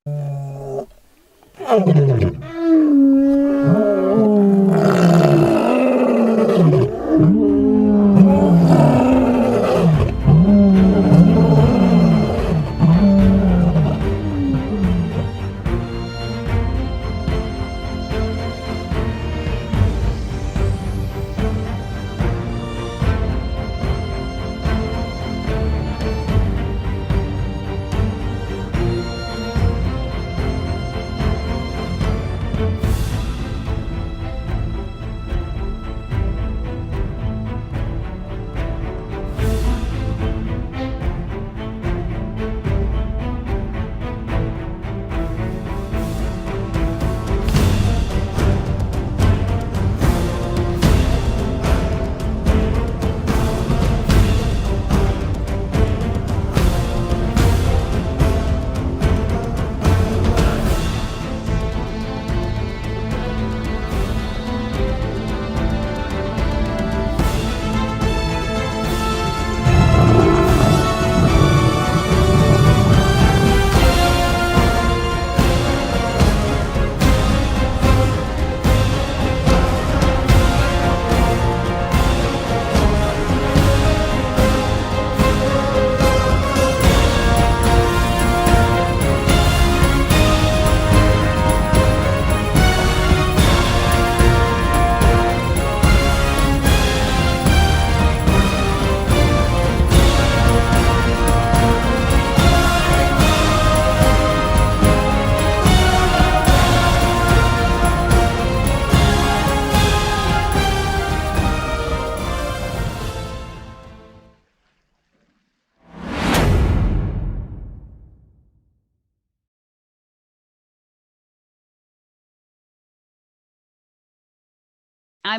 I'm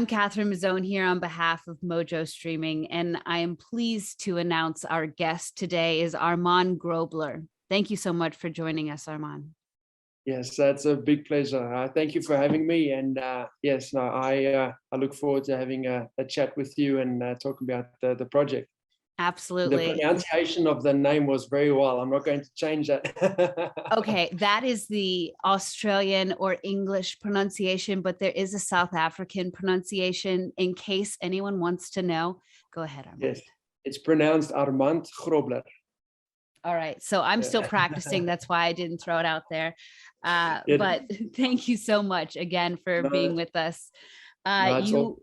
Catherine Mazzone here on behalf of Mojo Streaming, and I am pleased to announce our guest today is Armand Grobler. Thank you so much for joining us, Armand. Yes, that's a big pleasure. Thank you for having me. And yes, no, I look forward to having a chat with you and talking about the project. Absolutely. The pronunciation of the name was very well. I'm not going to change that. Okay, that is the Australian or English pronunciation, but there is a South African pronunciation in case anyone wants to know. Go ahead, Armand. Yes, it's pronounced Armand Grobler. All right, so I'm still practicing. That's why I didn't throw it out there. But thank you so much again for being with us. You're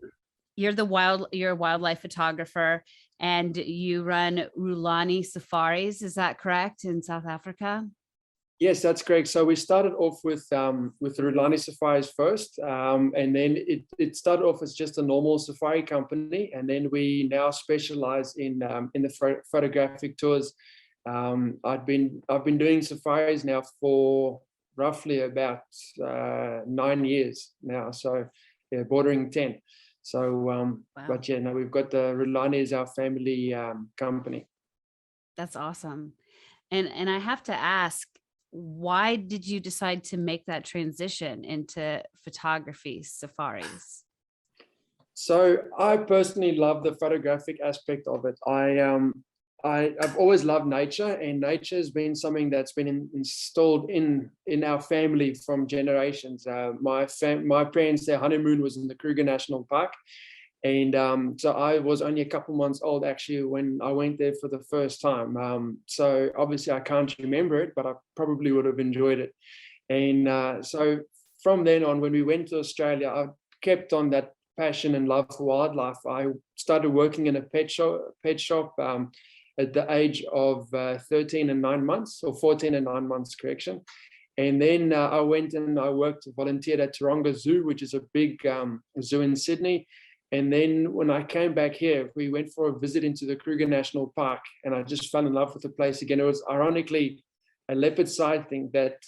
a wildlife photographer, and you run Rhulani Safaris. Is that correct, in South Africa? Yes, that's correct. So we started off with Rhulani Safaris first, and then it started off as just a normal safari company, and then we now specialize in the photographic tours. I've been doing safaris now for roughly about 9 years now, so yeah, bordering 10. So, wow. But yeah, no, we've got the Rhulani as our family company. That's awesome. And I have to ask, why did you decide to make that transition into photography safaris? So I personally love the photographic aspect of it. I've always loved nature, and nature has been something that's been installed in our family from generations. My parents, their honeymoon was in the Kruger National Park, and so I was only a couple months old actually when I went there for the first time. So obviously I can't remember it, but I probably would have enjoyed it. And so from then on, when we went to Australia, I kept on that passion and love for wildlife. I started working in a pet shop at the age of 13 and 9 months, or 14 and 9 months, correction. And then I went and I volunteered at Taronga Zoo, which is a big zoo in Sydney. And then when I came back here, we went for a visit into the Kruger National Park, and I just fell in love with the place again. It was ironically a leopard sighting that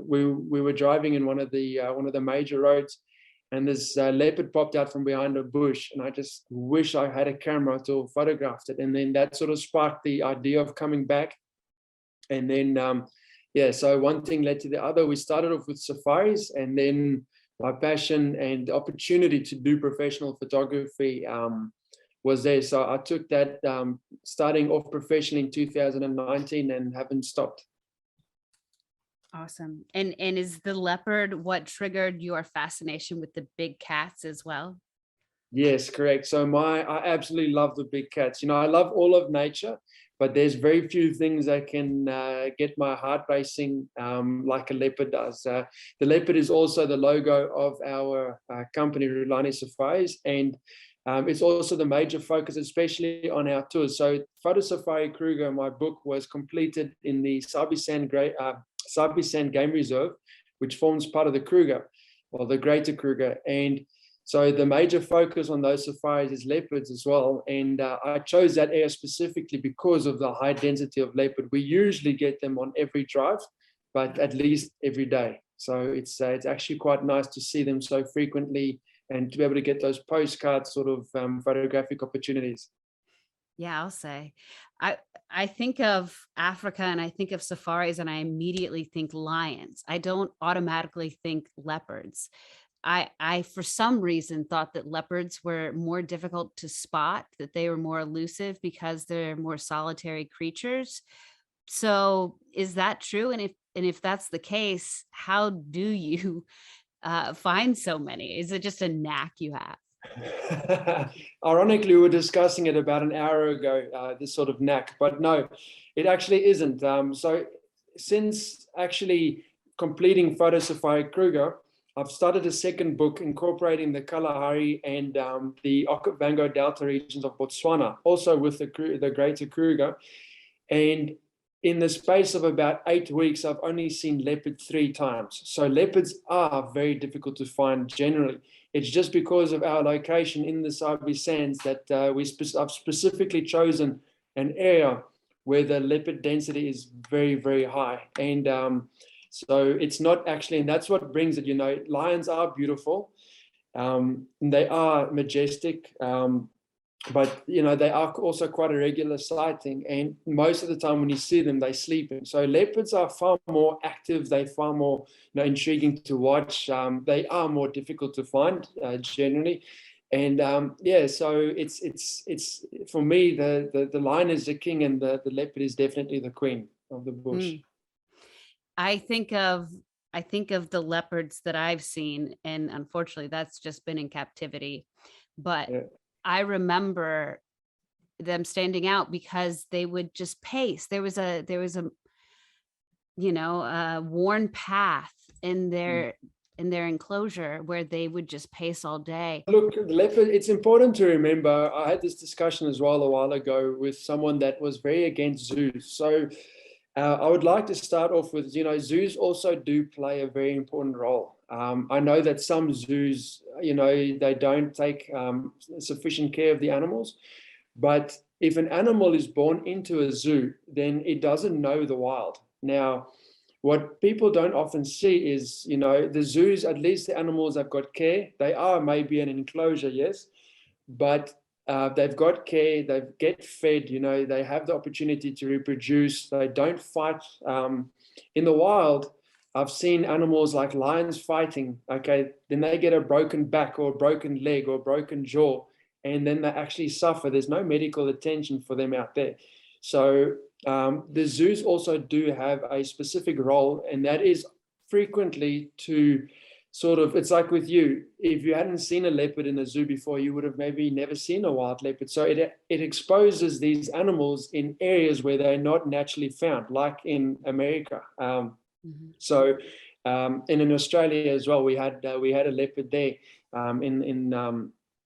we were driving in one of the major roads, and this leopard popped out from behind a bush, and I just wish I had a camera to photograph it. And then that sort of sparked the idea of coming back. And then, yeah, so one thing led to the other. We started off with safaris, and then my passion and opportunity to do professional photography was there. So I took that, starting off professionally in 2019, and haven't stopped. Awesome. And is the leopard what triggered your fascination with the big cats as well? Yes, correct. So I absolutely love the big cats. I love all of nature, but there's very few things that can get my heart racing like a leopard does. The leopard is also the logo of our company, Rhulani Safaris, and it's also the major focus, especially on our tours. So Photo Safari Kruger, my book, was completed in the Sabi-San Game Reserve, which forms part of the Kruger, or the Greater Kruger. And so the major focus on those safaris is leopards as well. And I chose that area specifically because of the high density of leopard. We usually get them on every drive, but at least every day. So it's actually quite nice to see them so frequently and to be able to get those postcard sort of photographic opportunities. Yeah, I'll say. I think of Africa and I think of safaris and I immediately think lions. I don't automatically think leopards. I for some reason thought that leopards were more difficult to spot, that they were more elusive because they're more solitary creatures. So is that true? And if that's the case, how do you find so many? Is it just a knack you have? Ironically, we were discussing it about an hour ago, this sort of knack, but no, it actually isn't. So since actually completing Photo Safari Kruger, I've started a second book incorporating the Kalahari and the Okavango Delta regions of Botswana, also with the Greater Kruger. And in the space of about 8 weeks, I've only seen leopard 3 times. So leopards are very difficult to find generally. It's just because of our location in the Sabi Sands that I've specifically chosen an area where the leopard density is very, very high. And so it's not actually, and that's what brings it, lions are beautiful. They are majestic, but, they are also quite a regular sighting. And most of the time when you see them, they sleep. So leopards are far more active. They're far more intriguing to watch. They are more difficult to find generally. And so it's for me, the lion is the king and the leopard is definitely the queen of the bush. I think of the leopards that I've seen, and unfortunately that's just been in captivity. But yeah. I remember them standing out because they would just pace. There was a worn path in their enclosure where they would just pace all day. Look, the leopard, it's important to remember, I had this discussion as well a while ago with someone that was very against zoos. So I would like to start off with, zoos also do play a very important role. I know that some zoos, they don't take sufficient care of the animals, but if an animal is born into a zoo, then it doesn't know the wild. Now, what people don't often see is, the zoos, at least the animals have got care. They are maybe an enclosure, yes, but they've got care, they get fed, they have the opportunity to reproduce, they don't fight. In the wild, I've seen animals like lions fighting, okay, then they get a broken back or a broken leg or a broken jaw, and then they actually suffer. There's no medical attention for them out there. So the zoos also do have a specific role, and that is frequently to sort of, it's like with you, if you hadn't seen a leopard in a zoo before, you would have maybe never seen a wild leopard. So it exposes these animals in areas where they're not naturally found, like in America. So in Australia as well, we had a leopard there in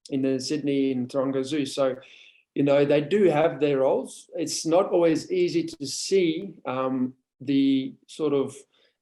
the Sydney and Taronga Zoo. So they do have their roles. It's not always easy to see the sort of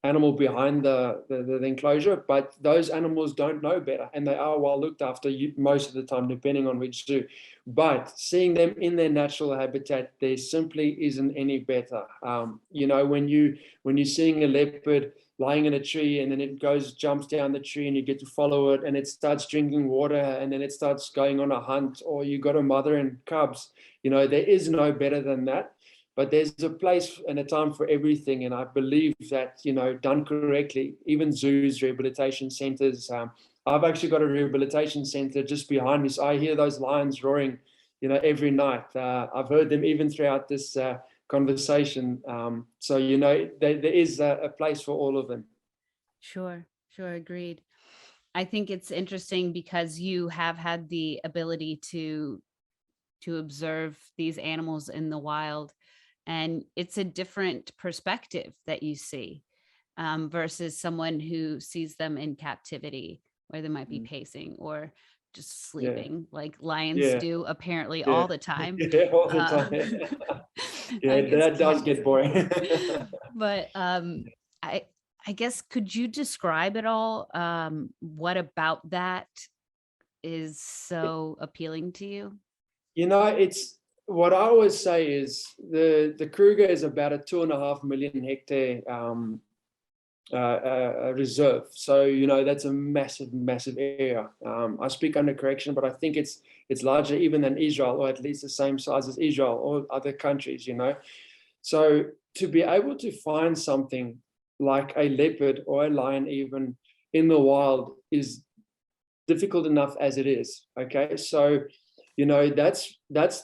animal behind the enclosure, but those animals don't know better, and they are well looked after most of the time, depending on which zoo. But seeing them in their natural habitat, there simply isn't any better. When you're seeing a leopard lying in a tree and then it jumps down the tree and you get to follow it and it starts drinking water and then it starts going on a hunt, or you got a mother and cubs, there is no better than that. But there's a place and a time for everything. And I believe that, done correctly, even zoos, rehabilitation centers. I've actually got a rehabilitation center just behind me. So I hear those lions roaring, every night. I've heard them even throughout this conversation. So, there is a place for all of them. Sure, agreed. I think it's interesting because you have had the ability to observe these animals in the wild, and it's a different perspective that you see versus someone who sees them in captivity, where they might be pacing or just sleeping like lions do apparently all the time. All the time. That does get boring. But I guess, could you describe it all? What about that is so appealing to you? It's what I always say is the Kruger is about a 2.5 million hectare reserve. So, that's a massive, massive area. I speak under correction, but I think it's larger even than Israel, or at least the same size as Israel or other countries, So to be able to find something like a leopard or a lion even in the wild is difficult enough as it is. Okay. So, that's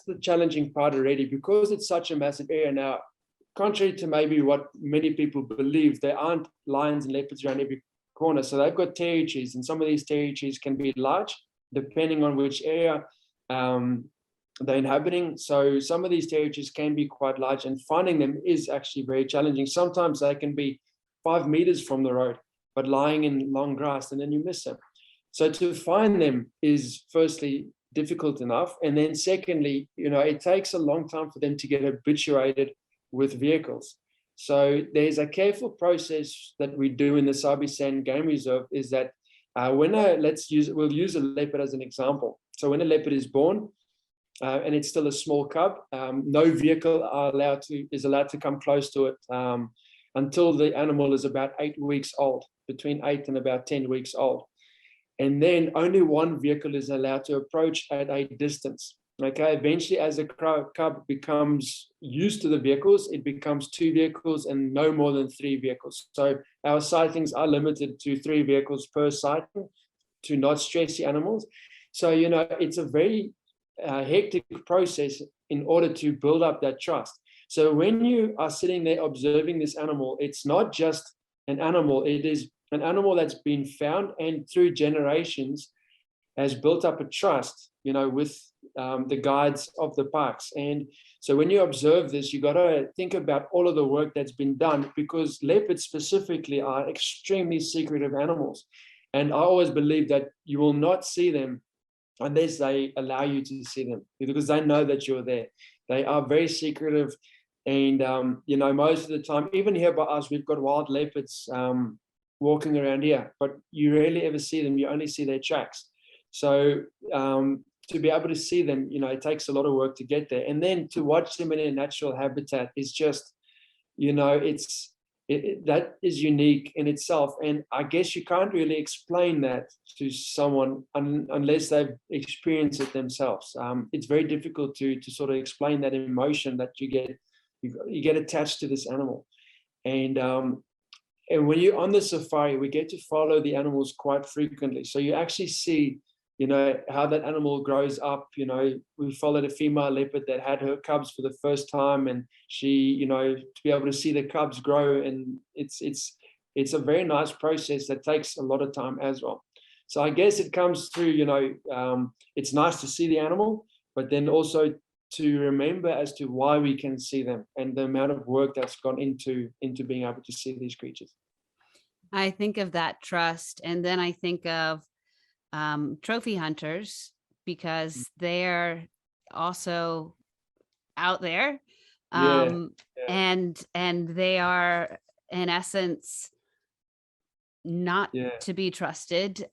the challenging part already, because it's such a massive area. Now, contrary to maybe what many people believe, there aren't lions and leopards around every corner. So they've got territories, and some of these territories can be large depending on which area they're inhabiting. So some of these territories can be quite large, and finding them is actually very challenging. Sometimes they can be 5 meters from the road, but lying in long grass, and then you miss them. So to find them is firstly difficult enough. And then secondly, it takes a long time for them to get habituated with vehicles. So there's a careful process that we do in the Sabi Sand Game Reserve, is that we'll use a leopard as an example. So when a leopard is born, and it's still a small cub, no vehicle is allowed to come close to it until the animal is about 8 weeks old, between 8 and about 10 weeks old. And then only one vehicle is allowed to approach at a distance. Okay, eventually, as the cub becomes used to the vehicles, it becomes 2 vehicles and no more than 3 vehicles. So our sightings are limited to 3 vehicles per sighting to not stress the animals. So, it's a very hectic process in order to build up that trust. So when you are sitting there observing this animal, it's not just an animal, it is an animal that's been found and through generations has built up a trust, with the guides of the parks. And so when you observe this, you got to think about all of the work that's been done, because leopards specifically are extremely secretive animals. And I always believe that you will not see them unless they allow you to see them, because they know that you're there. They are very secretive. And, most of the time, even here by us, we've got wild leopards walking around here, but you rarely ever see them. You only see their tracks. So to be able to see them, it takes a lot of work to get there. And then to watch them in a natural habitat is just, that is unique in itself. And I guess you can't really explain that to someone unless they've experienced it themselves. It's very difficult to sort of explain that emotion that you get attached to this animal. And when you're on the safari, we get to follow the animals quite frequently. So you actually see, how that animal grows up. We followed a female leopard that had her cubs for the first time, and she, to be able to see the cubs grow, and it's a very nice process that takes a lot of time as well. So I guess it comes through, it's nice to see the animal, but then also to remember as to why we can see them and the amount of work that's gone into being able to see these creatures. I think of that trust, and then I think of trophy hunters, because they're also out there, and they are in essence not to be trusted,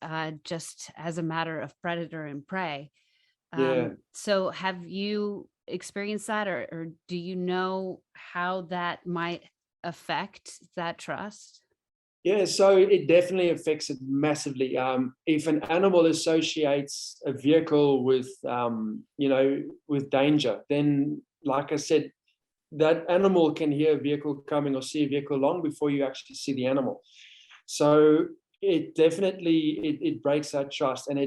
just as a matter of predator and prey. So have you experienced that, or do you know how that might affect that trust? Yeah, so it definitely affects it massively. If an animal associates a vehicle with, with danger, then, like I said, that animal can hear a vehicle coming or see a vehicle long before you actually see the animal. So it definitely it breaks that trust, and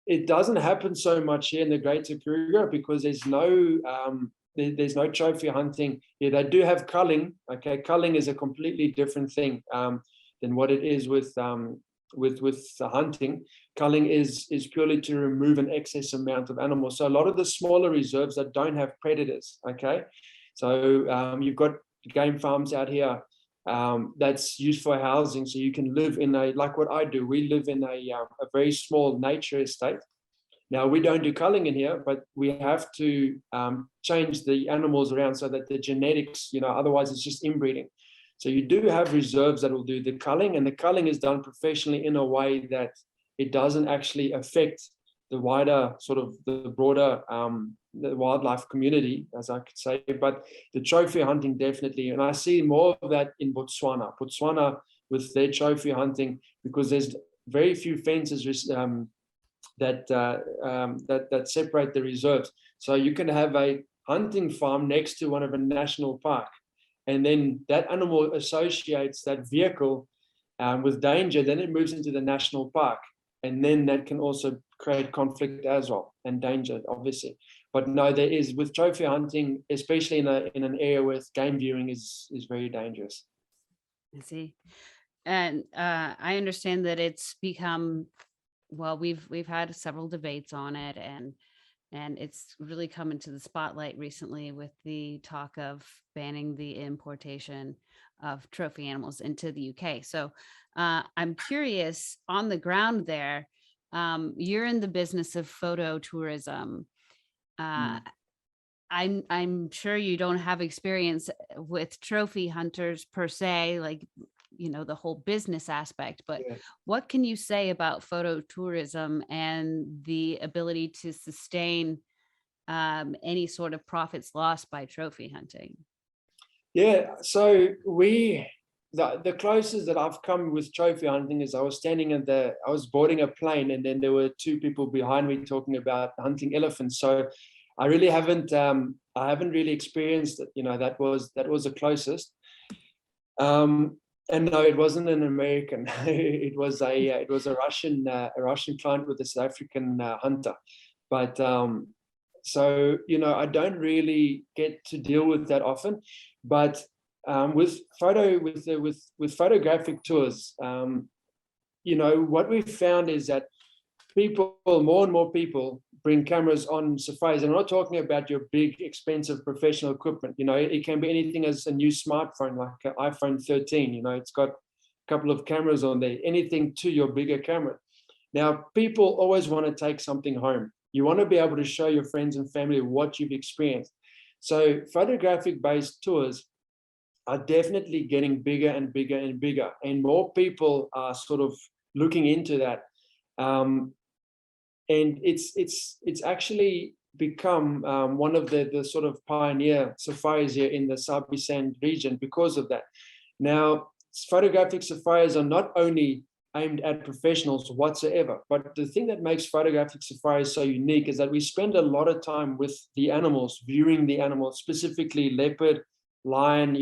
it doesn't happen so much here in the Greater Kruger because there's no there's no trophy hunting. Yeah, they do have culling. Okay, culling is a completely different thing than what it is with the hunting. Culling is purely to remove an excess amount of animals. So a lot of the smaller reserves that don't have predators. Okay, so you've got game farms out here that's used for housing, so you can live in like what I do. We live in a very small nature estate. Now, we don't do culling in here, but we have to change the animals around so that the genetics, otherwise it's just inbreeding. So you do have reserves that will do the culling, and the culling is done professionally in a way that it doesn't actually affect the wider, sort of the broader the wildlife community, as I could say. But the trophy hunting, definitely, and I see more of that in Botswana with their trophy hunting, because there's very few fences that separate the reserves. So you can have a hunting farm next to one of a national park, and then that animal associates that vehicle with danger. Then it moves into the national park, and then that can also create conflict as well, and danger, obviously. But no, there is, with trophy hunting, especially in an area with game viewing, is very dangerous. I see. And I understand that it's become, well, we've had several debates on it, and it's really come into the spotlight recently with the talk of banning the importation of trophy animals into the UK. So I'm curious, on the ground there, you're in the business of photo tourism. I'm sure you don't have experience with trophy hunters per se, like, the whole business aspect, but Yeah. what can you say about photo tourism and the ability to sustain any sort of profits lost by trophy hunting? Yeah, so the closest that I've come with trophy hunting is I was boarding a plane, and then there were two people behind me talking about hunting elephants. So I really haven't really experienced it. That was the closest. And no, it wasn't an American. It was a Russian client with a South African hunter. But so I don't really get to deal with that often. But with photographic tours, what we've found is that more and more people bring cameras on safaris. And I'm not talking about your big, expensive professional equipment. It can be anything as a new smartphone, like an iPhone 13. It's got a couple of cameras on there, anything to your bigger camera. Now, people always want to take something home. You want to be able to show your friends and family what you've experienced. So photographic-based tours are definitely getting bigger and bigger and bigger, and more people are sort of looking into that. And it's actually become one of the sort of pioneer safaris here in the Sabi Sand region because of that. Now, photographic safaris are not only aimed at professionals whatsoever, but the thing that makes photographic safaris so unique is that we spend a lot of time with the animals, viewing the animals, specifically leopard, lion,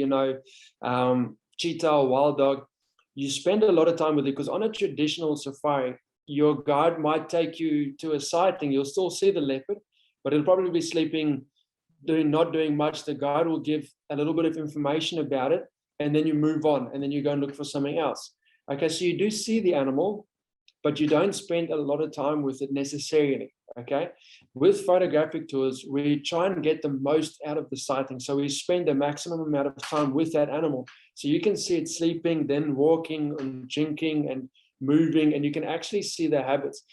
cheetah, wild dog. You spend a lot of time with it, because on a traditional safari, your guide might take you to a sighting. You'll still see the leopard, but it'll probably be sleeping, not doing much. The guide will give a little bit of information about it, and then you move on, and then you go and look for something else. Okay, so you do see the animal, but you don't spend a lot of time with it necessarily. Okay, with photographic tours, we try and get the most out of the sighting. So we spend the maximum amount of time with that animal. So you can see it sleeping, then walking and drinking and moving, and you can actually see their habits.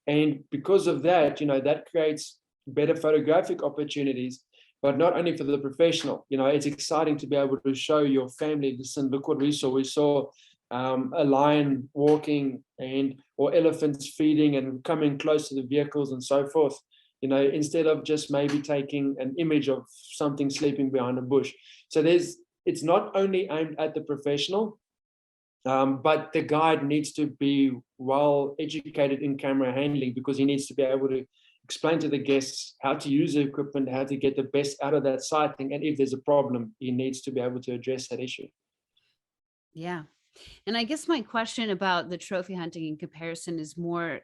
And because of that, that creates better photographic opportunities, but not only for the professional. It's exciting to be able to show your family, listen, look what we saw. We saw a lion walking or elephants feeding and coming close to the vehicles and so forth, instead of just maybe taking an image of something sleeping behind a bush. So it's not only aimed at the professional, but the guide needs to be well educated in camera handling, because he needs to be able to explain to the guests how to use the equipment, how to get the best out of that sighting. And if there's a problem, he needs to be able to address that issue. Yeah. And I guess my question about the trophy hunting in comparison is more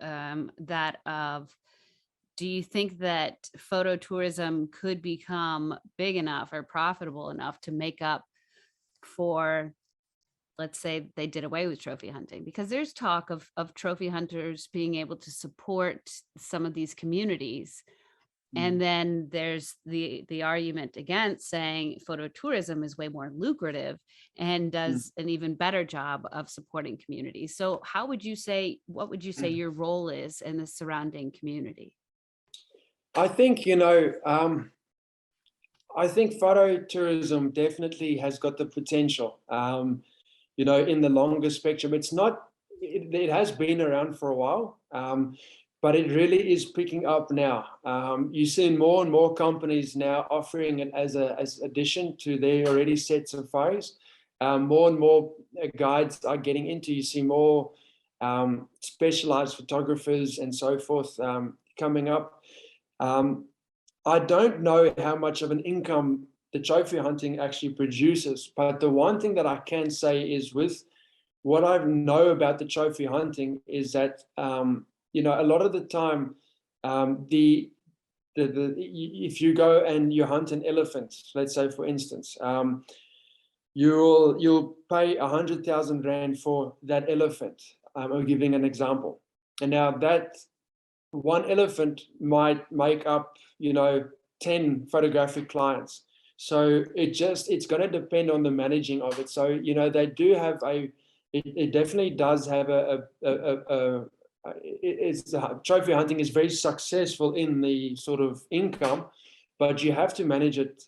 that of do you think that photo tourism could become big enough or profitable enough to make up for, let's say they did away with trophy hunting? Because there's talk of trophy hunters being able to support some of these communities. And then there's the argument against, saying photo tourism is way more lucrative and does an even better job of supporting communities. So what would you say your role is in the surrounding community? I think, I think photo tourism definitely has got the potential, in the longer spectrum. It has been around for a while, but it really is picking up now. You're seeing more and more companies now offering it as addition to their already set safaris. More and more guides are getting into. You see more specialized photographers and so forth coming up. I don't know how much of an income the trophy hunting actually produces, but the one thing that I can say is, with what I know about the trophy hunting, is that a lot of the time, if you go and you hunt an elephant, let's say for instance, you'll pay 100,000 rand for that elephant. I'm giving an example, and now that one elephant might make up 10 photographic clients. So it's going to depend on the managing of it. So they do have it definitely does have trophy hunting is very successful in the sort of income, but you have to manage it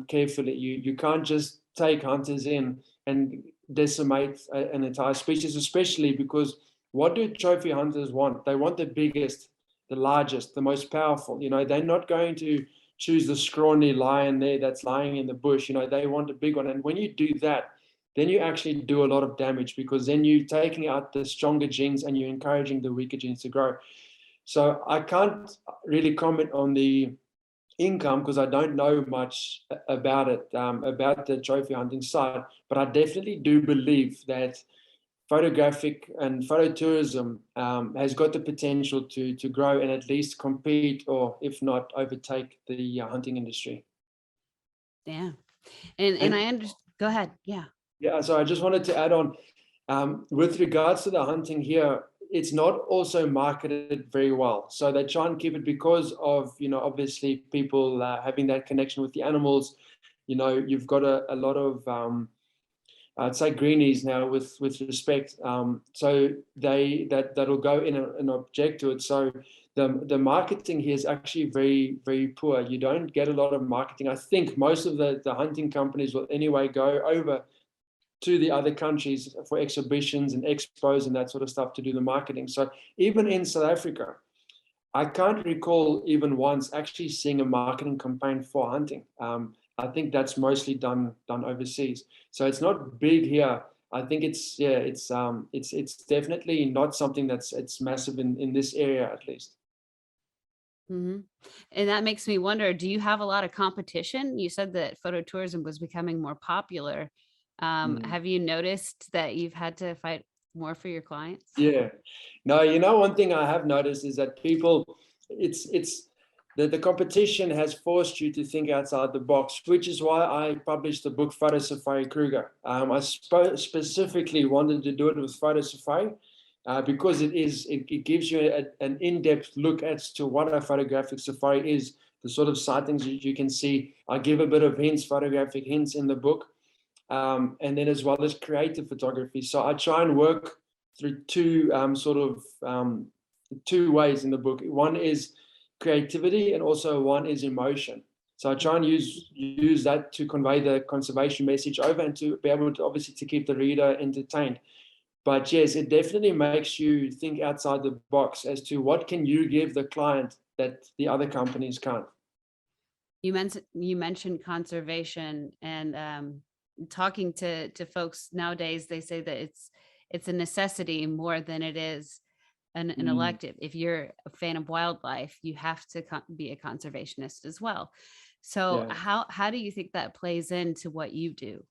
carefully. You can't just take hunters in and decimate an entire species, especially because what do trophy hunters want? They want the biggest, the largest, the most powerful. They're not going to choose the scrawny lion there that's lying in the bush. They want a big one. And when you do that, then you actually do a lot of damage, because then you're taking out the stronger genes and you're encouraging the weaker genes to grow. So I can't really comment on the income because I don't know much about it, about the trophy hunting side, but I definitely do believe that photographic and photo tourism has got the potential to grow and at least compete, or if not overtake, the hunting industry. Yeah. And I understand. Go ahead. Yeah. Yeah. So I just wanted to add on, with regards to the hunting here, it's not also marketed very well. So they try and keep it because of, obviously people having that connection with the animals. You've got a lot of, I'd say greenies now with respect. So that'll go in an object to it. So the marketing here is actually very, very poor. You don't get a lot of marketing. I think most of the hunting companies will anyway go over to the other countries for exhibitions and expos and that sort of stuff to do the marketing. So even in South Africa, I can't recall even once actually seeing a marketing campaign for hunting. I think that's mostly done overseas. So it's not big here. I think it's definitely not something it's massive in this area, at least. Mm-hmm. And that makes me wonder, do you have a lot of competition? You said that photo tourism was becoming more popular. Have you noticed that you've had to fight more for your clients? Yeah. No, one thing I have noticed is that people, the competition has forced you to think outside the box, which is why I published the book Photo Safari Kruger. I specifically wanted to do it with Photo Safari because it gives you an in-depth look as to what a photographic safari is, the sort of sightings you can see. I give a bit of hints, photographic hints in the book, and then as well as creative photography. So I try and work through two ways in the book. One is creativity, and also one is emotion. So I try and use that to convey the conservation message over, and to be able to obviously to keep the reader entertained. But yes, it definitely makes you think outside the box as to what can you give the client that the other companies can't. You mentioned conservation, and talking to folks nowadays, they say that it's a necessity more than it is an elective. If you're a fan of wildlife, you have to be a conservationist as well. So yeah. How do you think that plays into what you do?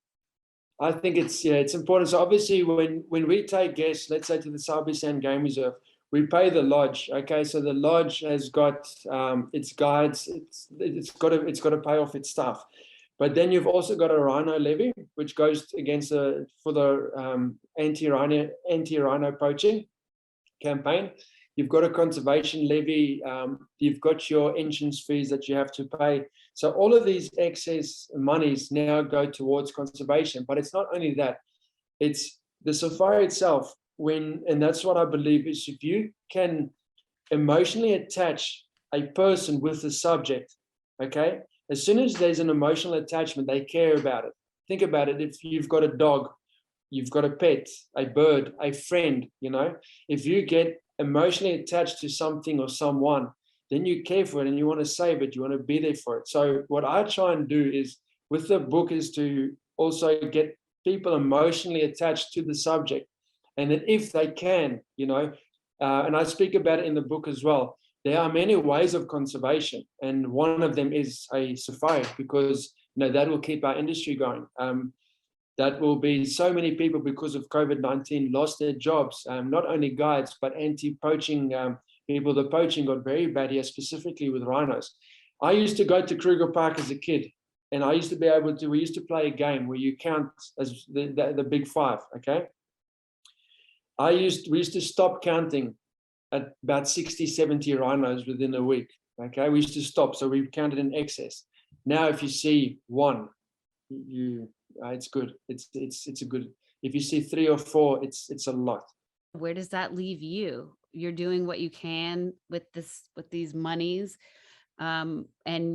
I think it's important. So obviously when we take guests, let's say to the Sabi Sand Game Reserve, we pay the lodge. Okay, so the lodge has got its guides. It's got to pay off its stuff. But then you've also got a rhino levy, which goes against for the anti-rhino poaching campaign. You've got a conservation levy. You've got your entrance fees that you have to pay. So all of these excess monies now go towards conservation. But it's not only that. It's the safari itself. And that's what I believe is, if you can emotionally attach a person with the subject, okay, as soon as there's an emotional attachment, they care about it. Think about it. If you've got a dog, you've got a pet, a bird, a friend, if you get emotionally attached to something or someone, then you care for it and you want to save it. You want to be there for it. So what I try and do is with the book is to also get people emotionally attached to the subject. And that if they can, and I speak about it in the book as well, there are many ways of conservation. And one of them is a safari, because that will keep our industry going. That will be so many people, because of COVID-19, lost their jobs, not only guides, but anti-poaching people. The poaching got very bad here, specifically with rhinos. I used to go to Kruger Park as a kid, and I used to be able to, we used to play a game where you count as the big five, okay? We used to stop counting at about 60, 70 rhinos within a week, okay? We used to stop, so we counted in excess. Now, if you see one, it's good. It's a good. If you see 3 or 4, it's a lot. Where does that leave you? You're doing what you can with these monies, and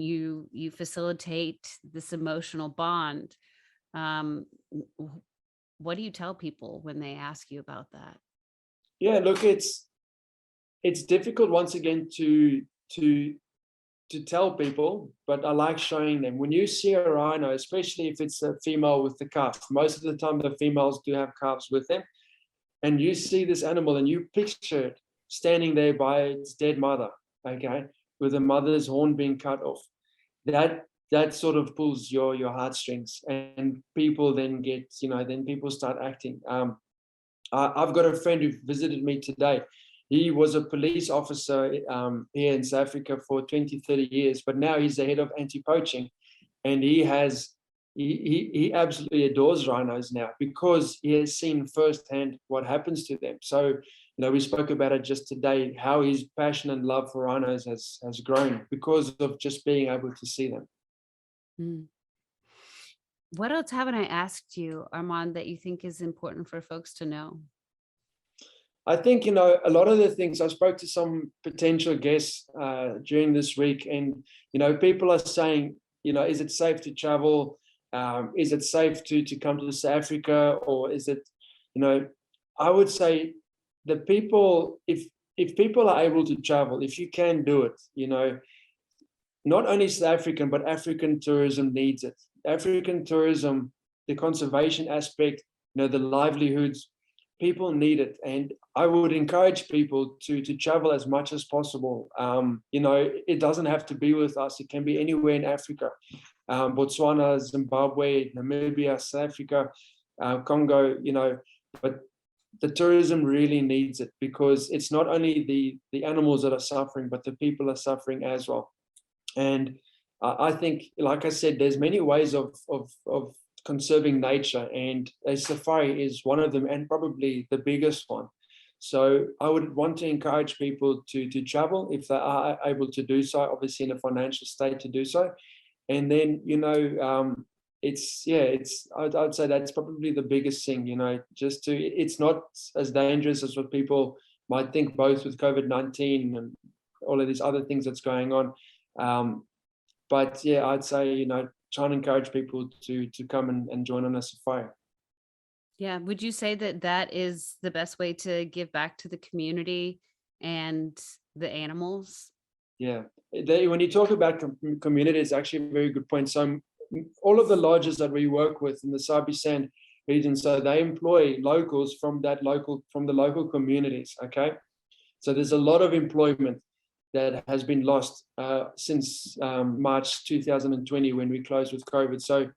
you facilitate this emotional bond. What do you tell people when they ask you about that? Yeah, look, it's difficult once again to tell people, but I like showing them. When you see a rhino, especially if it's a female with the calf, most of the time the females do have calves with them, and you see this animal and you picture it standing there by its dead mother, okay, with the mother's horn being cut off, that sort of pulls your heartstrings, and people then get, then people start acting. I've got a friend who visited me today. He was a police officer here in South Africa for 20, 30 years, but now he's the head of anti-poaching, and he absolutely adores rhinos now, because he has seen firsthand what happens to them. So, we spoke about it just today, how his passion and love for rhinos has grown because of just being able to see them. What else haven't I asked you, Armand, that you think is important for folks to know? I think, a lot of the things, I spoke to some potential guests during this week, and, people are saying, is it safe to travel? Is it safe to come to South Africa? Or is it, I would say the people, if people are able to travel, if you can do it, not only South African, but African tourism needs it. African tourism, the conservation aspect, the livelihoods, people need it. And I would encourage people to travel as much as possible. It doesn't have to be with us. It can be anywhere in Africa. Botswana, Zimbabwe, Namibia, South Africa, Congo, but the tourism really needs it, because it's not only the animals that are suffering, but the people are suffering as well. And I think, like I said, there's many ways of conserving nature, and a safari is one of them, and probably the biggest one. So I would want to encourage people to travel if they are able to do so, obviously in a financial state to do so. And then, I'd say that's probably the biggest thing, it's not as dangerous as what people might think, both with COVID-19 and all of these other things that's going on. But yeah, I'd say, try and encourage people to come and join on a safari. Yeah. Would you say that is the best way to give back to the community and the animals? Yeah. When you talk about community, it's actually a very good point. So all of the lodges that we work with in the Sabi Sand region, so they employ locals from the local communities. Okay. So there's a lot of employment that has been lost since March 2020, when we closed with COVID. So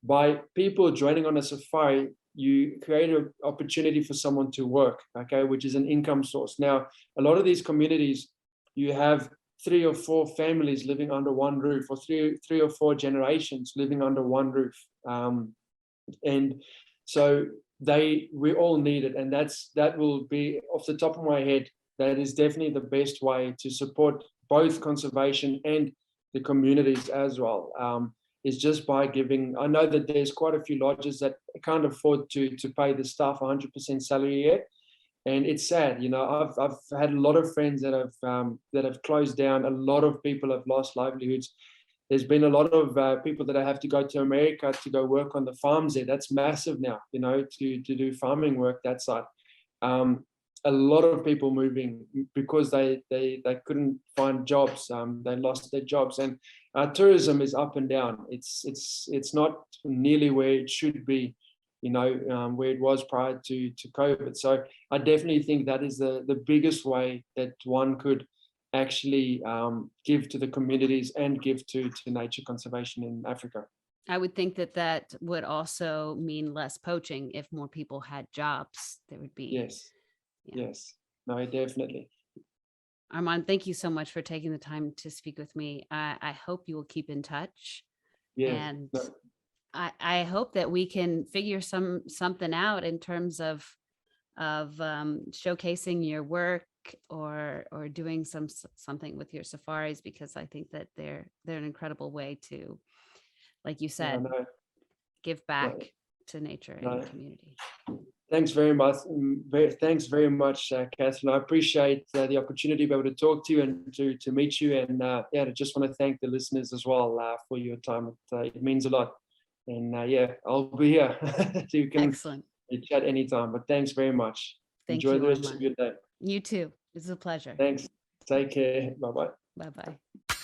by people joining on a safari, you create an opportunity for someone to work, okay, which is an income source. Now, a lot of these communities, you have 3 or 4 families living under one roof, or three or 4 generations living under one roof. And so we all need it. And that will be, off the top of my head, that is definitely the best way to support both conservation and the communities as well, is just by giving. I know that there's quite a few lodges that can't afford to pay the staff 100% salary yet. And it's sad, I've had a lot of friends that have closed down. A lot of people have lost livelihoods. There's been a lot of people that have to go to America to go work on the farms there. That's massive now, to do farming work that side. A lot of people moving because they couldn't find jobs. They lost their jobs, and tourism is up and down. It's not nearly where it should be, where it was prior to COVID. So I definitely think that is the biggest way that one could actually give to the communities and give to nature conservation in Africa. I would think that would also mean less poaching. If more people had jobs, there would be. Yes. Yeah. Yes. No, definitely. Armand, thank you so much for taking the time to speak with me. I hope you will keep in touch. Yeah. And no. I hope that we can figure something out in terms of showcasing your work or doing something with your safaris, because I think that they're an incredible way to, like you said, give back to nature and the community. Thanks very much. Thanks very much, Catherine. I appreciate the opportunity to be able to talk to you and to meet you. And I just want to thank the listeners as well for your time. It means a lot. And I'll be here. So you can chat anytime. But thanks very much. Enjoy the rest of your day. You too. It's a pleasure. Thanks. Take care. Bye-bye. Bye-bye.